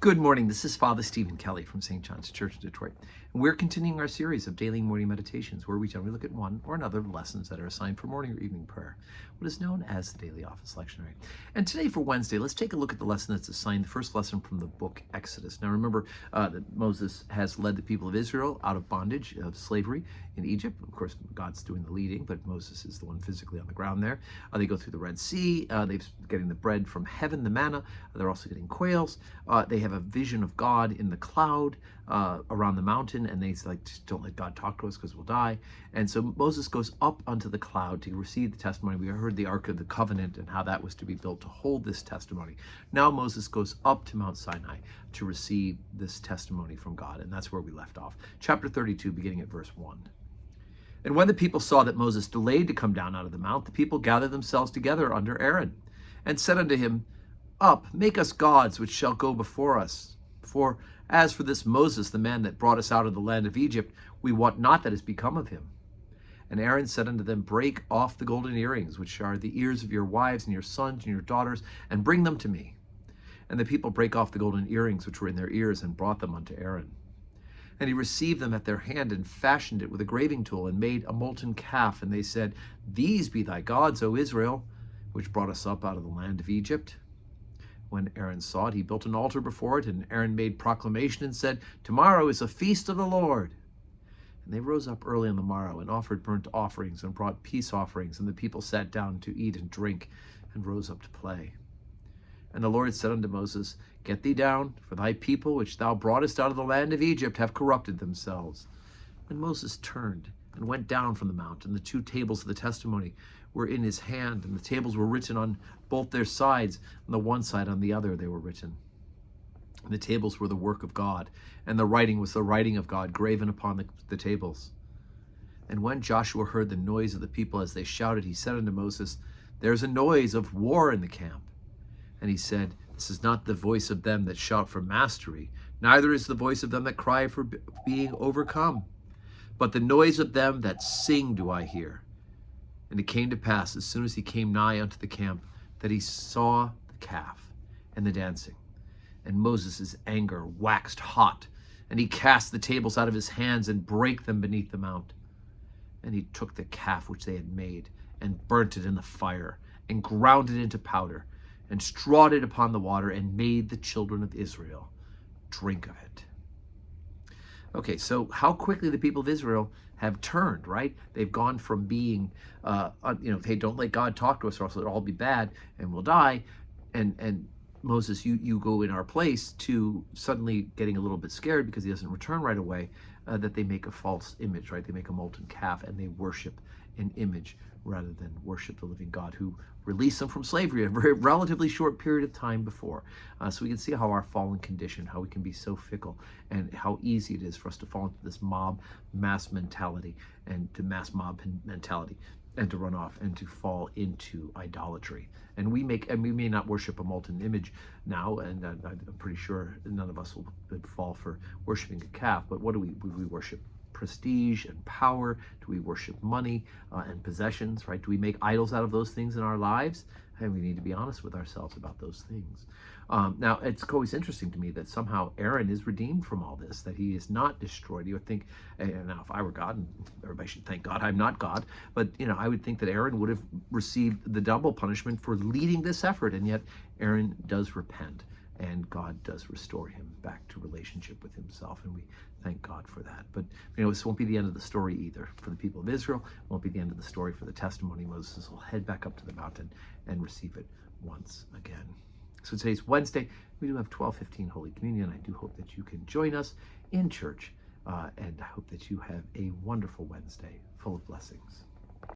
Good morning. This is Father Stephen Kelly from St. John's Church in Detroit. And we're continuing our series of daily morning meditations where we generally look at one or another of the lessons that are assigned for morning or evening prayer, what is known as the Daily Office Lectionary. And today for Wednesday, let's take a look at the lesson that's assigned, the first lesson from the book Exodus. Now remember that Moses has led the people of Israel out of bondage, of slavery in Egypt. Of course, God's doing the leading, but Moses is the one physically on the ground there. They go through the Red Sea. They're getting the bread from heaven, the manna. They're also getting quails. They have a vision of God in the cloud around the mountain, and they like, don't let God talk to us because we'll die. And so Moses goes up onto the cloud to receive the testimony. We heard the Ark of the Covenant and how that was to be built to hold this testimony. Now Moses goes up to Mount Sinai to receive this testimony from God, and that's where we left off. Chapter 32, beginning at verse 1. And when the people saw that Moses delayed to come down out of the mount, the people gathered themselves together under Aaron, and said unto him, Up, make us gods which shall go before us. For as for this Moses, the man that brought us out of the land of Egypt, we wot not that is become of him. And Aaron said unto them, Break off the golden earrings, which are the ears of your wives and your sons and your daughters, and bring them to me. And the people brake off the golden earrings which were in their ears, and brought them unto Aaron. And he received them at their hand, and fashioned it with a graving tool, and made a molten calf. And they said, These be thy gods, O Israel, which brought us up out of the land of Egypt. When Aaron saw it, he built an altar before it, and Aaron made proclamation and said, Tomorrow is a feast of the Lord. And they rose up early on the morrow, and offered burnt offerings, and brought peace offerings. And the people sat down to eat and drink, and rose up to play. And the Lord said unto Moses, Get thee down, for thy people which thou broughtest out of the land of Egypt have corrupted themselves. And Moses turned and went down from the mount, and the two tables of the testimony were in his hand, and the tables were written on both their sides, on the one side, on the other they were written. And the tables were the work of God, and the writing was the writing of God graven upon the tables. And when Joshua heard the noise of the people as they shouted, he said unto Moses, There is a noise of war in the camp. And he said, This is not the voice of them that shout for mastery, neither is the voice of them that cry for being overcome. But the noise of them that sing do I hear. And it came to pass, as soon as he came nigh unto the camp, that he saw the calf and the dancing. And Moses' anger waxed hot, and he cast the tables out of his hands, and brake them beneath the mount. And he took the calf which they had made, and burnt it in the fire, and ground it into powder, and strawed it upon the water, and made the children of Israel drink of it. Okay, so how quickly the people of Israel have turned, right? They've gone from being, hey, don't let God talk to us or else it'll all be bad and we'll die. And Moses, you go in our place, to suddenly getting a little bit scared because he doesn't return right away, that they make a false image, right? They make a molten calf and they worship an image rather than worship the living God who released them from slavery a very relatively short period of time before. So we can see how our fallen condition, how we can be so fickle, and how easy it is for us to fall into this mass mentality, and to mass mob mentality, and to run off and to fall into idolatry. And we may not worship a molten image now, and I'm pretty sure none of us would fall for worshiping a calf, but what do we worship? Prestige and power? Do we worship money and possessions, right? Do we make idols out of those things in our lives? And we need to be honest with ourselves about those things. Now, it's always interesting to me that somehow Aaron is redeemed from all this, that he is not destroyed. You would think, and now if I were God, and everybody should thank God I'm not God, but I would think that Aaron would have received the double punishment for leading this effort, and yet Aaron does repent, and God does restore him back to relationship with himself, and we thank God for that. But this won't be the end of the story either for the people of Israel. It won't be the end of the story for the testimony. Moses will head back up to the mountain and receive it once again. So today's Wednesday. We do have 12:15 Holy Communion. I do hope that you can join us in church, and I hope that you have a wonderful Wednesday full of blessings.